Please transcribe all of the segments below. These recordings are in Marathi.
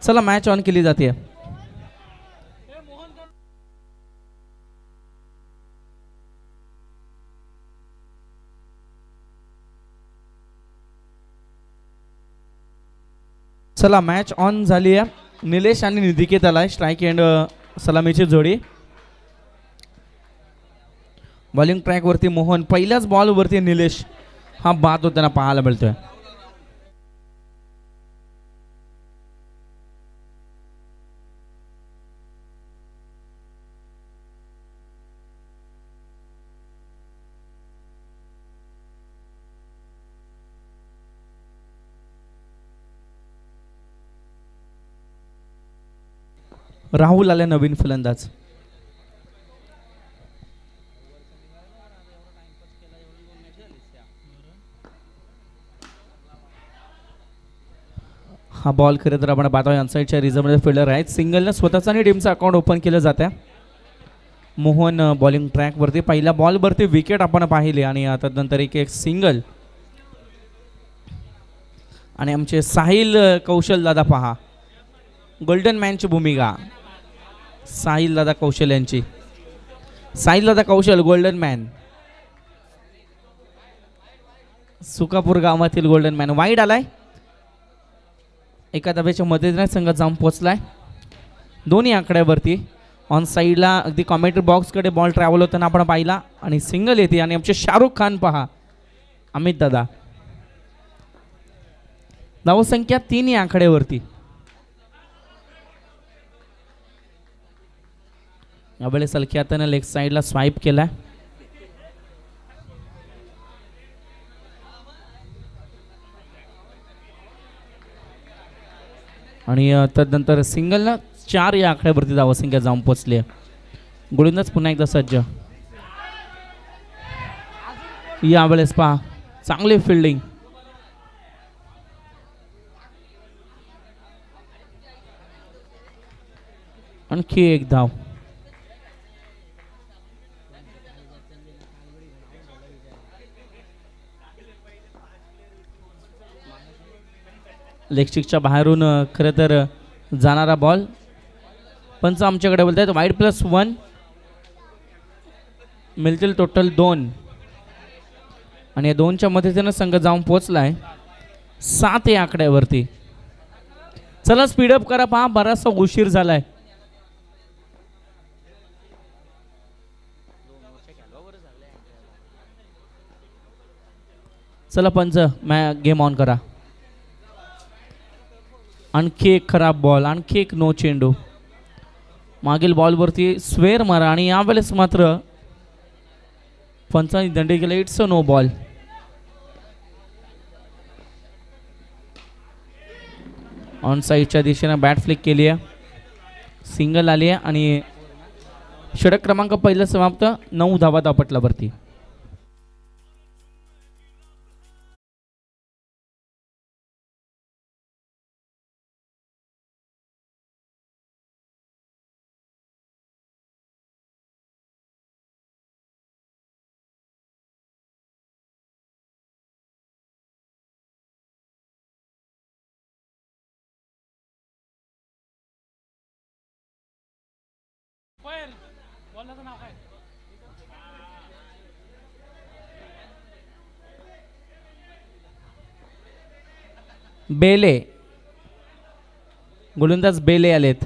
चला मॅच ऑन केली जाते. चला मॅच ऑन झाली आहे. निलेश आणि निधिकेत आलाय स्ट्राईक एंड सलामीची जोडी. बॉलिंग ट्रॅक वरती मोहन, पहिल्याच बॉल वरती निलेश हा बाद होताना पाहायला मिळतोय. राहुल आले नवीन फलंदाज. हा बॉल खरं तर आपण पाहतोय अनसाईडच्या रिझर्व्हमध्ये फिल्डर आहेत. सिंगलनं स्वतःचा आणि टीमचं अकाउंट ओपन केलं जातं. मोहन बॉलिंग ट्रॅकवरती पहिल्या बॉलवरती विकेट आपण पाहिले आणि आता नंतर एक सिंगल. आणि आमचे साहिल कौशल दादा पहा, गोल्डन मॅनची भूमिका साहिल दादा कौशल यांची. साहिल दादा कौशल गोल्डन मॅन, सुकापूर गावातील गोल्डन मॅन. वाईड आलाय, एका धाब्याच्या मध्येच संघात जाऊन पोहोचलाय. दोन्ही आकड्यावरती ऑन साईडला अगदी कॉमेंट्री बॉक्सकडे बॉल ट्रॅव्हल होताना आपण पाहिला आणि सिंगल येते. आणि आमचे शाहरुख खान पहा, अमित दादा. धावसंख्या 3 या आकड्यावरती. यावेळेस सलख्या हाताने लेग साईडला स्वाईप केला. आणि तदनंतर सिंगलनं 4 या आकड्यावरती धावसंख्या जाऊन पोचली. गोलंदाज पुन्हा एकदा सज्ज. यावेळेस पहा चांगली फिल्डिंग. आणखी एक धाव. लेगस्टिकच्या बाहेरून खरं तर जाणारा बॉल. पंच आमच्याकडे बोलत आहेत वाईड +1 मिळतील टोटल 2. आणि या 2च्या मदतीनं संघ जाऊन पोचलाय 7 या आकड्यावरती. चला स्पीडअप करा, पहा बराचसा उशीर झालाय. चला पंच गेम ऑन करा. आणखी एक खराब बॉल, आणखी एक नो चेंडू. मागील बॉलवरती स्वेअर मारा आणि यावेळेस मात्र पंचांनी दंडी केला. It's a no ball. On साईडच्या दिशेने बॅट फ्लिक केली आहे. सिंगल आली आहे आणि षटक क्रमांक पहिलं समाप्त. 9 धावा धावपटलावरती. बेले, गोलंदाज बेले आलेत.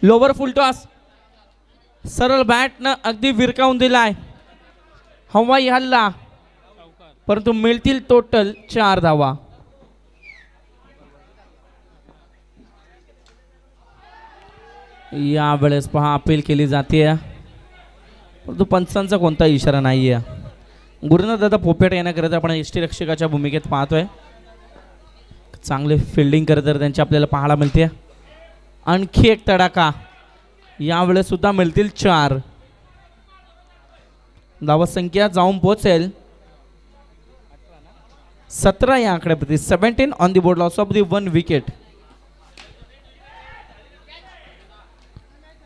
लोवर फुलटॉस सरळ बॅटनं अगदी विरकावून दिलाय. हवाई हल्ला, परंतु मिळतील टोटल 4 धावा. यावेळेस पहा अपील केली जाते, परंतु पंचांचा कोणता इशारा नाहीये. गुरुनाथ दादा पोपेट येण्याकरिता आपण यष्टीरक्षकाच्या भूमिकेत पाहतोय. चांगले फिल्डिंग करत तर त्यांची आपल्याला पाहायला मिळते. आणखी एक तडाखा, यावेळेस सुद्धा मिळतील 4. धावसंख्या जाऊन पोहोचेल 17 या आकड्यावरती. 17 on the board, loss of the 1 wicket.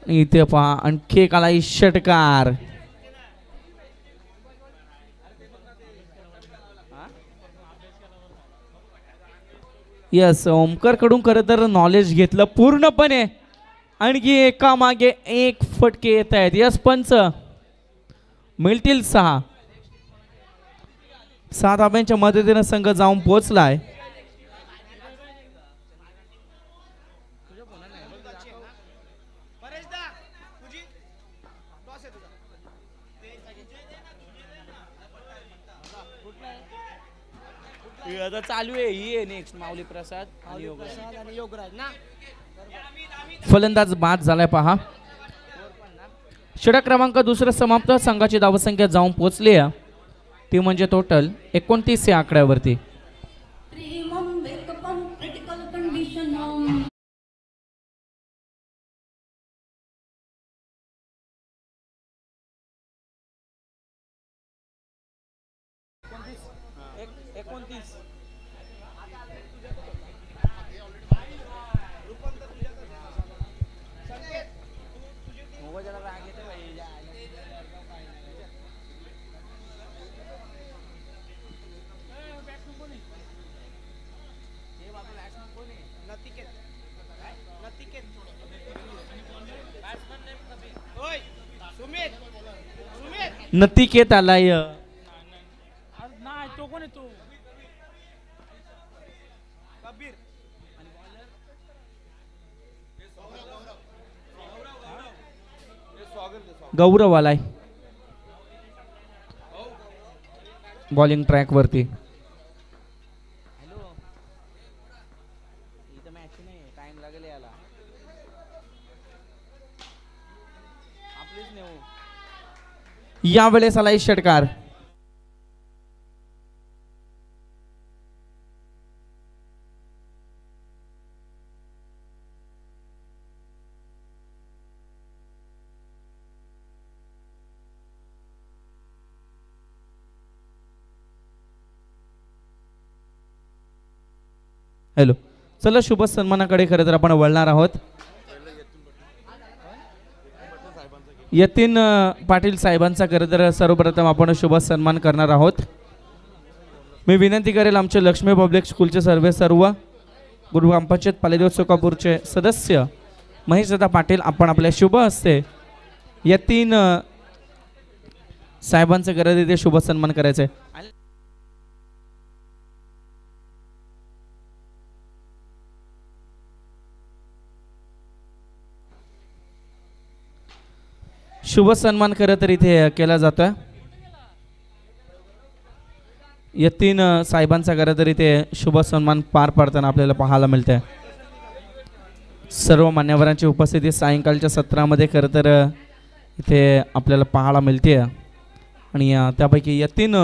इथे पहा आणखी एक आला षटकार. यस, ओमकार कडून खरं तर नॉलेज घेतलं पूर्णपणे. आणखी एका मागे एक फटके येत आहेत. यस पंच, मिळतील 6. 7 धाब्यांच्या मदतीने संघ जाऊन पोहोचलाय. आता चालू आहे ही नेक्स्ट माऊली प्रसाद आणि योगराज ना. फलंदाज बाद झालाय पहा. षटक क्रमांक दुसरा समाप्त. संघाची धावसंख्या जाऊन पोहोचली आहे ती म्हणजे टोटल 29 या आकड्यावरती. नतिकेत आलाय. तो कोण आहे तो? गौरव आलाय बॉलिंग ट्रॅक वरती. टाइम लागेल याला. यावेळेस आलाय षटकार. हॅलो, चला शुभ सन्मानाकडे खरं तर आपण वळणार आहोत. यतीन पाटील साहेबांचा खरं तर सर्वप्रथम आपण शुभ सन्मान करणार आहोत. मी विनंती करेल आमचे लक्ष्मी पब्लिक स्कूलचे सर्व गुरु ग्रामपंचायत पालेदेव सोकापूरचे सदस्य महेशदादा पाटील आपण आपल्या शुभ हस्ते यतीन साहेबांचं खरं तिथे शुभ सन्मान करायचं आहे. शुभ सन्मान खरं तर इथे केला जातोय. यतीन साहेबांचा खरं तर इथे शुभ सन्मान पार पाडताना आपल्याला पाहायला मिळतंय. सर्व मान्यवरांची उपस्थिती सायंकाळच्या सत्रामध्ये खरं तर इथे आपल्याला पाहायला मिळते आणि त्यापैकी यतीन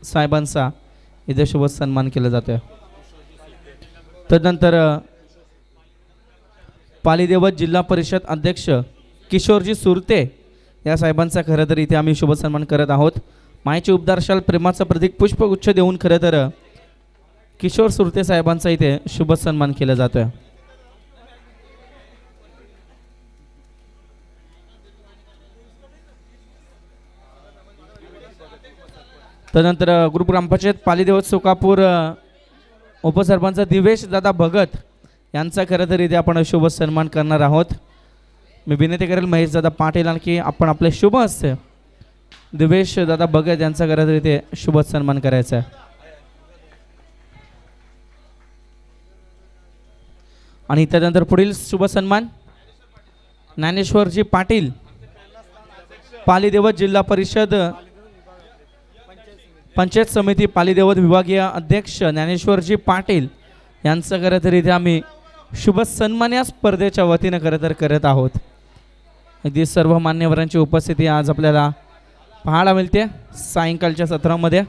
साहेबांचा इथे शुभ सन्मान केला जातोय. तदनंतर पालीदेवत जिल्हा परिषद अध्यक्ष किशोरजी सुरते या साहेबांचा खरं तर इथे आम्ही शुभ सन्मान करत आहोत. मायेचे उपदारशाल प्रेमाचं प्रतीक पुष्पगुच्छ देऊन खरं तर किशोर सुरते साहेबांचा इथे शुभ सन्मान केला जातोय. तदनंतर ग्रुप ग्रामपंचायत पालीदेवत सोकापूर उपसरपंच दिवेश दादा भगत यांचा खरं तर इथे आपण शुभ सन्मान करणार आहोत. मी विनंती करेल महेश दादा पाटील आणखी आपण आपले शुभ हस्ते दिवेश दादा भगत यांचा खरं तर इथे शुभ सन्मान करायचा आहे. आणि त्यानंतर पुढील शुभ सन्मान ज्ञानेश्वरजी पाटील पालीदेवत जिल्हा परिषद पंचायत समिती पालीदेवत विभागीय अध्यक्ष ज्ञानेश्वरजी पाटील यांचं खरं तर इथे आम्ही शुभ सन्मान या स्पर्धेच्या वतीनं खरं तर करत आहोत. अगदी सर्व मान्यवरांची उपस्थिती आज आपल्याला पाहायला मिळते सायंकाळच्या सत्रामध्ये.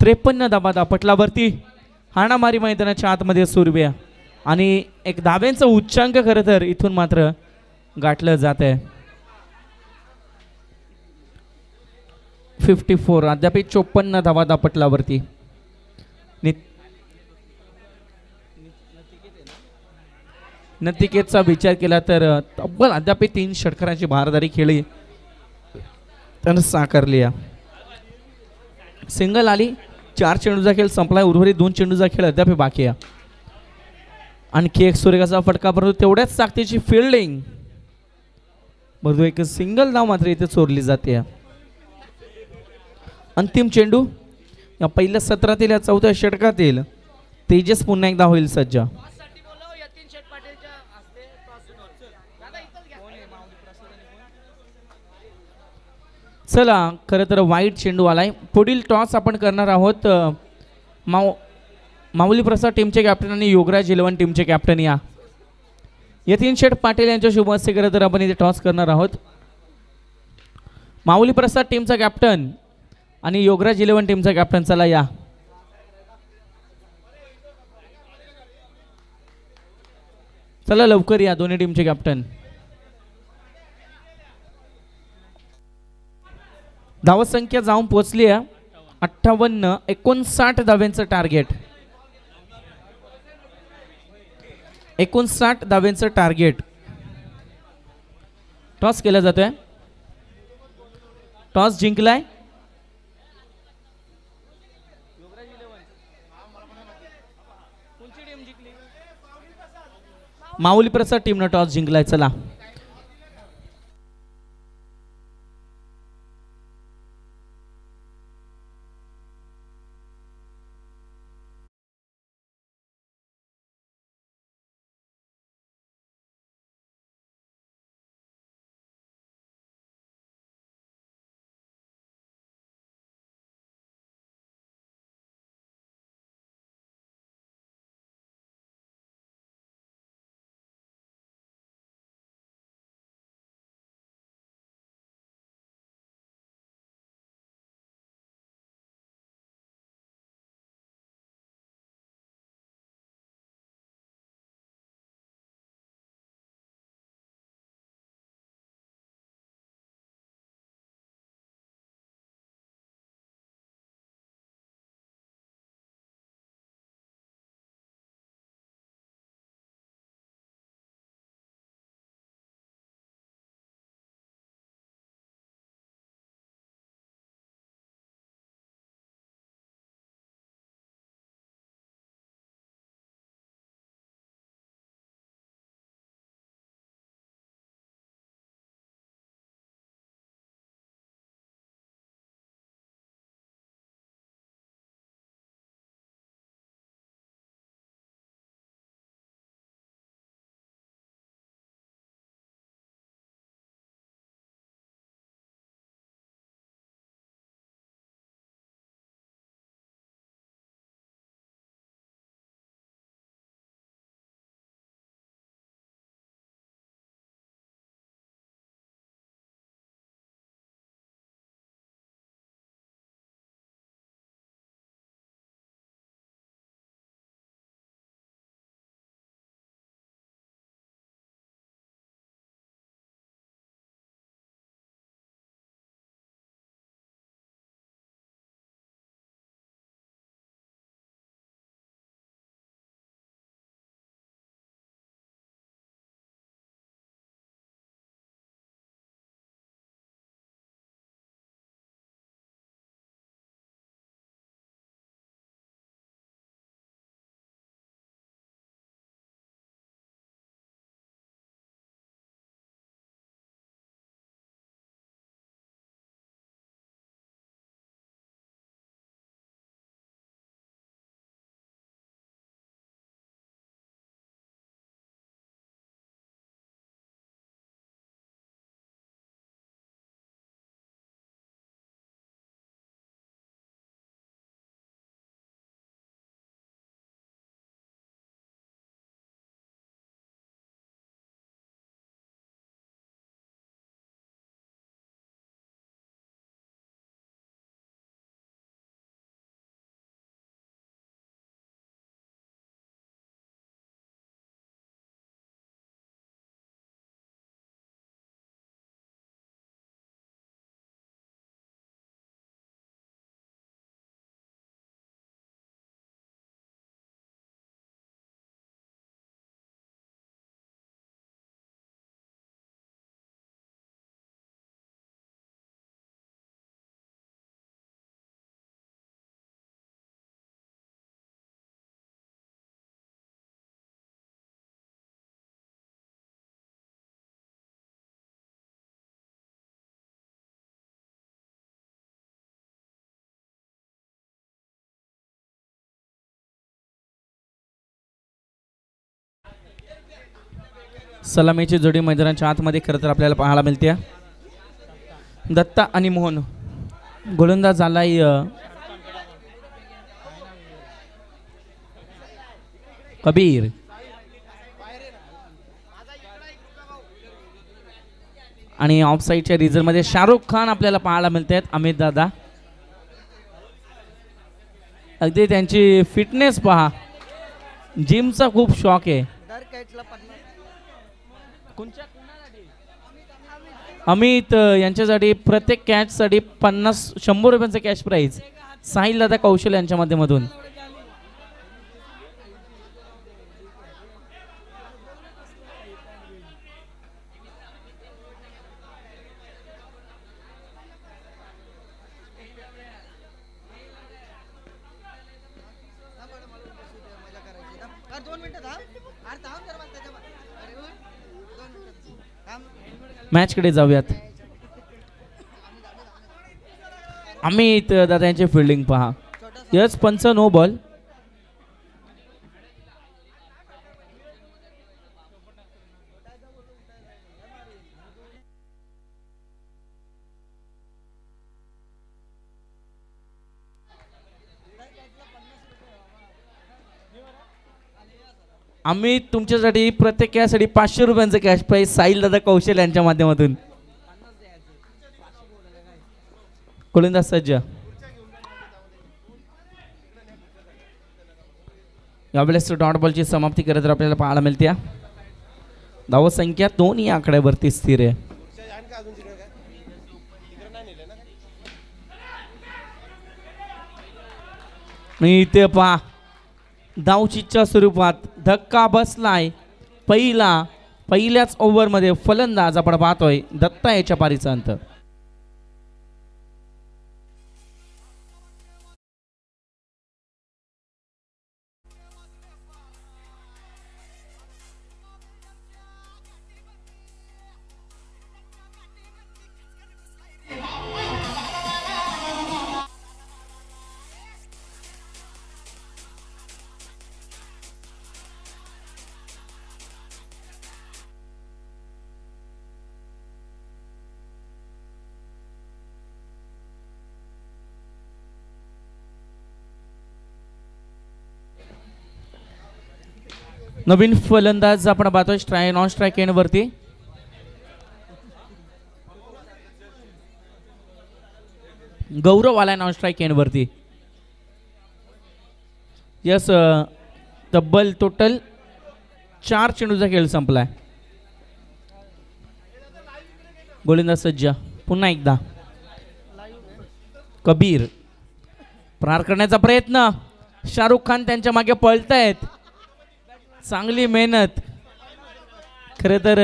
त्रेपन्न धाबा पटलावरती हाणामारी मैदानाच्या आतमध्ये सुरव्या आणि एक धाब्यांचा उच्चांक खरं तर इथून मात्र गाठलं जात आहे. 54 अद्याप 54 धावा दापटलावरती. नतिकेतचा विचार केला तर तब्बल अद्याप 3 षटकारांची भारदारी खेळी त्यानं साकारली आहे. सिंगल आली. 4 चेंडूचा खेळ संपलाय. उर्वरित 2 चेंडूचा खेळ अद्याप बाकी आहे. आणखी एक सूर्यकाचा फटका, परंतु तेवढ्याच ताकदीची फिल्डिंग, परंतु एक सिंगल धाव मात्र इथे चोरली जाते. अंतिम चेंडू या पहिल्या सत्रातील या चौथ्या षटकातील. तेजस पुन्हा एकदा होईल सज्ज. चला, खरं तर वाईट चेंडू आलाय. पुढील टॉस आपण करणार आहोत. माऊली प्रसाद टीमचे कॅप्टन आणि योगराज इलेव्हन टीमचे कॅप्टन या यतीन शेठ पाटील यांच्या शुभ हस्ते खरं तर आपण इथे टॉस करणार आहोत. माऊली प्रसाद टीमचा कॅप्टन आणि योगराज इलेव्हन टीमचा कॅप्टन, चला या. चला लवकर या दोन्ही टीमचे कॅप्टन. धावसंख्या जाऊन पोहोचली आहे 58. 59 धाव्यांचं टार्गेट. 59 धाव्यांचं टार्गेट. टॉस केला जातोय. टॉस जिंकलाय माऊली प्रसाद टीमनं टॉस जिंकलाय. चला सलामीची जोडी मैदानाच्या आतमध्ये खरं तर आपल्याला पाहायला मिळते. दत्ता आणि मोहन. गोलंदाज झालाय कबीर. आणि ऑफ साईडच्या रिझल्ट मध्ये शाहरुख खान आपल्याला पाहायला मिळतात. अमित दादा अगदी त्यांची फिटनेस पहा, जिमचा खूप शॉक आहे. अमित यांच्यासाठी प्रत्येक कॅच साठी 100 रुपयांचं कॅश प्राइज. साहिल दादा कौशल यांच्या माध्यमातून. मॅच कडे जाऊयात. अमित दादा यांची फिल्डिंग पहा. यस पंच नो बॉल. आम्ही तुमच्यासाठी प्रत्येक कॅचसाठी 500 रुपयांचं कॅश प्राइज साहिल दादा कौशल यांच्या माध्यमातून. गोलंदाज सज्ज. यावेळेस डॉट बॉलची समाप्ती करत आपल्याला पाहायला मिळते. धाव संख्या 2 या आकड्यावरती स्थिर आहे. इथे पहा धावचीच्या स्वरूपात धक्का बसलाय. पहिल्याच ओव्हरमध्ये फलंदाज आपण पाहतोय दत्ता याच्या पारीचा अंत. नवीन फलंदाज आपण पाहतोय नॉन स्ट्राईक एंड वरती. गौरव आलाय नॉन स्ट्राईक एंड वरती. यस तब्बल टोटल 4 चेंडूचा खेळ संपलाय. गोलंदाज सज्ज. पुन्हा एकदा कबीर. प्रहार करण्याचा प्रयत्न. शाहरुख खान त्यांच्या मागे पळतायत. चांगली मेहनत खरे तर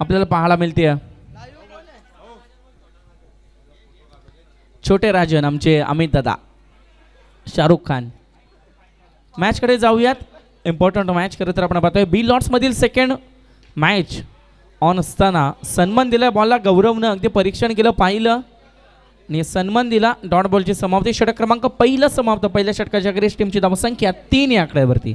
आपल्याला पाहायला मिळते. छोटे राजन आमचे अमित दादा. शाहरुख खान. मॅच कडे जाऊयात. इम्पॉर्टंट मॅच खरं तर आपण पाहतोय बी लॉट्स मधील सेकंड मॅच ऑन असताना सन्मान दिला बॉलला. गौरवनं अगदी परीक्षण केलं, पाहिलं आणि सन्मान दिला. डॉट बॉलची समाप्ती. षटक क्रमांक पहिला समाप्त. पहिल्या षटकाच्या ग्रेस टीमची धावसंख्या 3 या आकड्यावरती.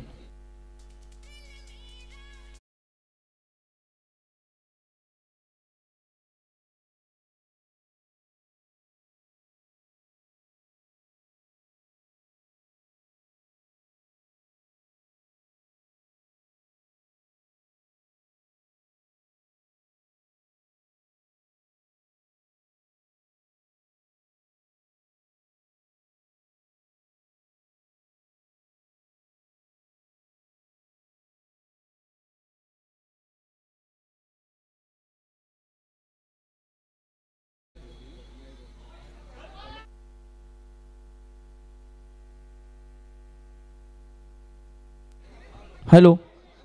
हॅलो.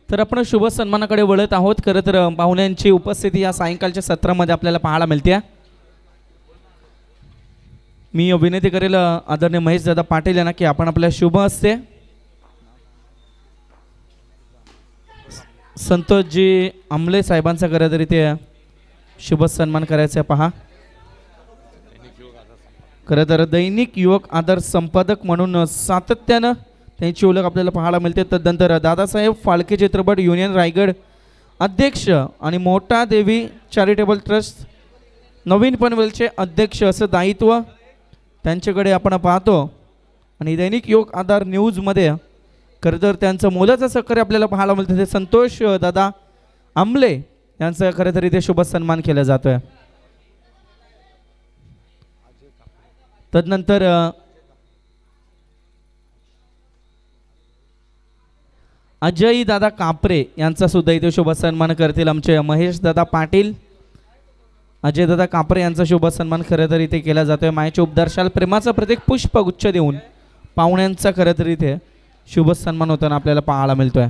तर आपण शुभ सन्मानाकडे वळत आहोत. खरं तर पाहुण्यांची उपस्थिती या सायंकाळच्या सत्रामध्ये आपल्याला पाहायला मिळते. मी विनंती करेल आदरणीय महेश दादा पाटील यांना की आपण आपल्या शुभ हस्ते संतोषजी आमले साहेबांचा खरं तर इथे शुभ सन्मान करायचा पहा. खरं तर दैनिक युवक आदर संपादक म्हणून सातत्यानं त्यांची ओळख आपल्याला पाहायला मिळते. तदनंतर दादासाहेब फाळके चित्रपट युनियन रायगड अध्यक्ष आणि मोठा देवी चॅरिटेबल ट्रस्ट नवीन पनवेलचे अध्यक्ष असं दायित्व त्यांच्याकडे आपण पाहतो. आणि दैनिक योग आधार न्यूजमध्ये खरं तर त्यांचं मोलाचं सहकार्य आपल्याला पाहायला मिळतं. ते संतोष दादा आंबले यांचं खरं तर इथे शुभ सन्मान केला जातोय. तदनंतर अजय दादा कापरे यांचा सुद्धा इथे शुभ सन्मान करतील आमचे महेश दादा पाटील. अजय दादा कापरे यांचा शुभ सन्मान खरं तर इथे केला जातोय. मायाचे उपदर्शाल प्रेमाचं प्रत्येक पुष्पगुच्छ देऊन पाहुण्यांचा खरं तर इथे शुभ सन्मान होताना आपल्याला पाहायला मिळतोय.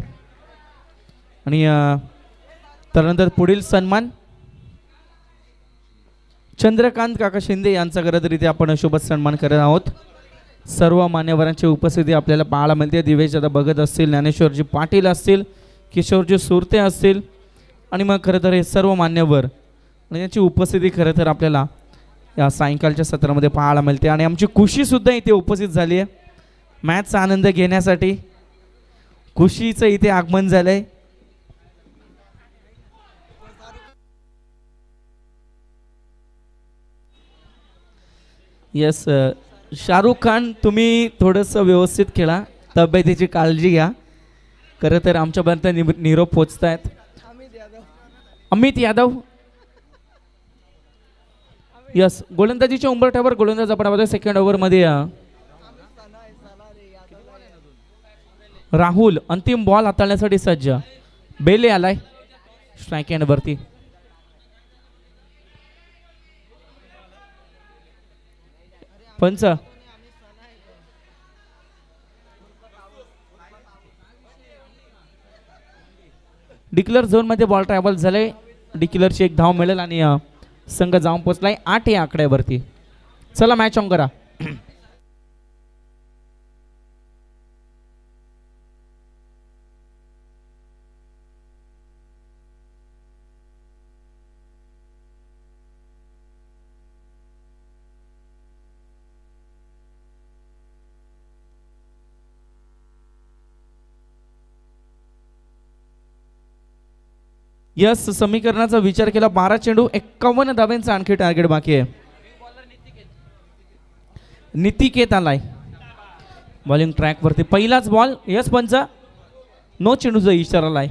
आणि त्यानंतर पुढील सन्मान चंद्रकांत काका शिंदे यांचा खरं तर इथे आपण शुभ सन्मान करत आहोत. सर्व मान्यवरांची उपस्थिती आपल्याला पाहायला मिळते. दिवेश दादा भगत असतील, ज्ञानेश्वरजी पाटील असतील, किशोरजी सुरते असतील आणि मग खरं तर हे सर्व मान्यवर आणि यांची उपस्थिती खरं तर आपल्याला या सायंकाळच्या सत्रामध्ये पाहायला मिळते. आणि आमची खुशीसुद्धा इथे उपस्थित झाली आहे मॅचचा आनंद घेण्यासाठी. खुशीचं इथे आगमन झालं आहे. यस शाहरुख खान, तुम्ही थोडंसं व्यवस्थित खेळा, तब्येतीची काळजी घ्या. खरं तर आमच्यापर्यंत निरोप पोचतायत. अमित यादव यस गोलंदाजीच्या उंबरठ्यावर गोलंदाज आपण सेकंड ओव्हरमध्ये राहुल अंतिम बॉल हाताळण्यासाठी सज्ज. बेले आलाय स्ट्राईक एंडवरती. पंच डिक्लेअर झोन मध्ये बॉल ट्रॅव्हल झाले. डिक्लेअरची एक धाव मिळेल आणि संघ जाऊन पोहोचलाय 8 या आकड्यावरती. चला मॅच ऑन करा. यस समीकरणाचा विचार केला. 12 चेंडू 51 धावांचा आणखी टार्गेट बाकी आहे. नितिकेत आलाय बॉलिंग ट्रॅक वरती. पहिलाच बॉल. यस पंच नो चेंडूचा इशारा आलाय.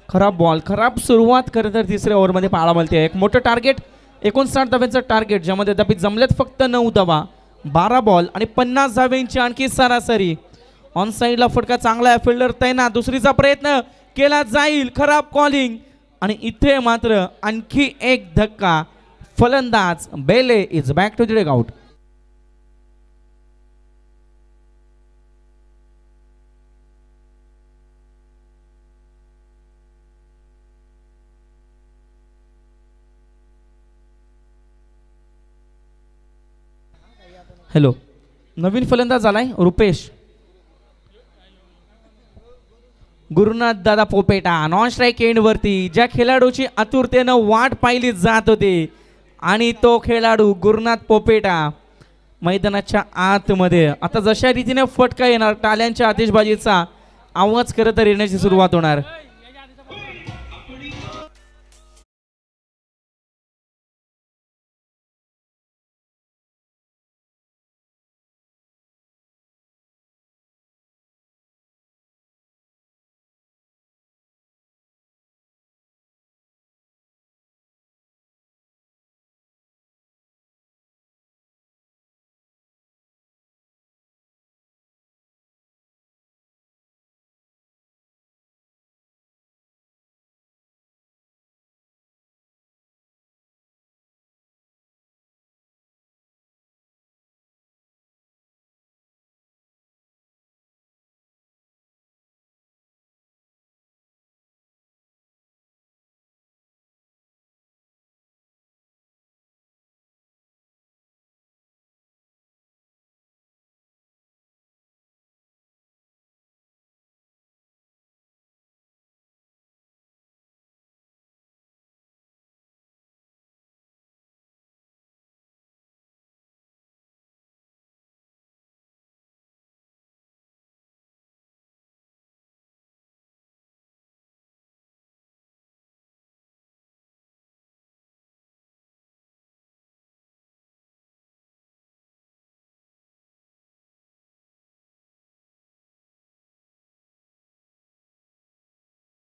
खराब बॉल, खराब सुरुवात खरं तर तिसऱ्या ओव्हरमध्ये पाहायला मिळते. एक मोठं टार्गेट 59 धावांचं टार्गेट, ज्यामध्ये तथापि जमलेत फक्त 9 धावा. 12 बॉल आणि 50 धावांची आणखी सरासरी. ऑन साईडला फटका चांगला आहे. फिल्डर तैनात. दुसरीचा प्रयत्न केला जाईल. खराब कॉलिंग आणि इथे मात्र आणखी एक धक्का. फलंदाज बेले is back to the dugout. Hello, नवीन फलंदाज आलाय रुपेश. गुरुनाथ दादा पोपेटा नॉन स्ट्राईक एंड वरती. ज्या खेळाडूची आतुरतेनं वाट पाहिली जात होती आणि तो खेळाडू गुरुनाथ पोपेटा मैदानाच्या आतमध्ये. आता जशा रीतीने फटका येणार, टाळ्यांच्या आतिषबाजीचा आवाज खरं तर येण्याची सुरुवात होणार.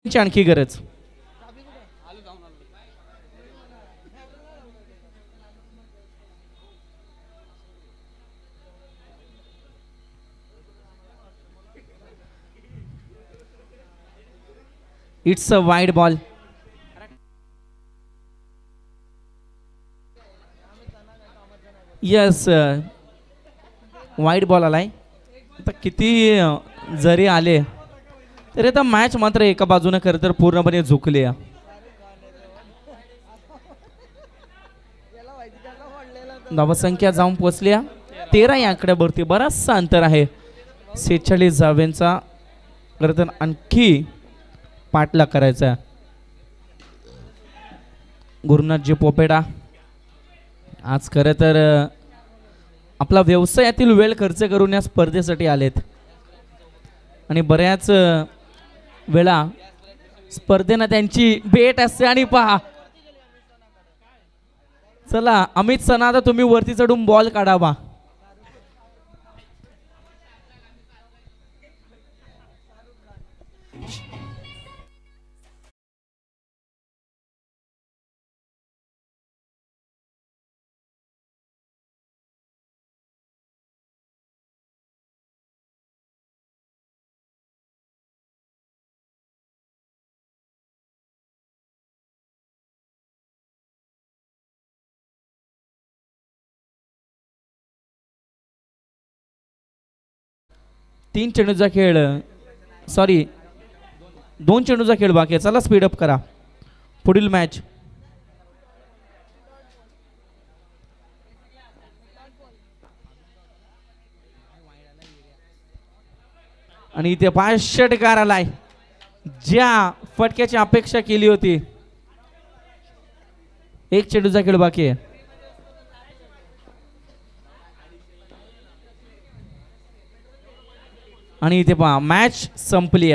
आणखी गरज. It's a wide ball. Yes, wide ball आलाय. आता किती जरी आले तरी आता मॅच मात्र एका बाजूने खरं तर पूर्णपणे झुकली आहे. धावसंख्या जाऊन पोचली 13 या आकड्यावरती. बराचसा अंतर आहे. 46 धावेंचा खरं तर आणखी पाठलाग करायचा. गुरुनाथजी पोपेडा आज खरं तर आपला व्यवसायातील वेळ खर्च करून या स्पर्धेसाठी आलेत आणि बऱ्याच वेळा स्पर्धेनं त्यांची भेट असते. आणि पहा, चला अमित सना, आता तुम्ही वरती चढून बॉल काढावा. तीन चेंडूचा खेळ, सॉरी 2 चेंडूचा खेळ बाकी आहे. चला स्पीडअप करा. पुढील मॅच आणि इथे 5 षटकार आलाय. ज्या फटक्याची अपेक्षा केली होती. 1 चेंडूचा खेळ बाकी आहे. आणि इथे पहा, मॅच संपली.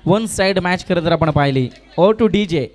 1 साइड मॅच खरं तर आपण पाहिली. O two DJ.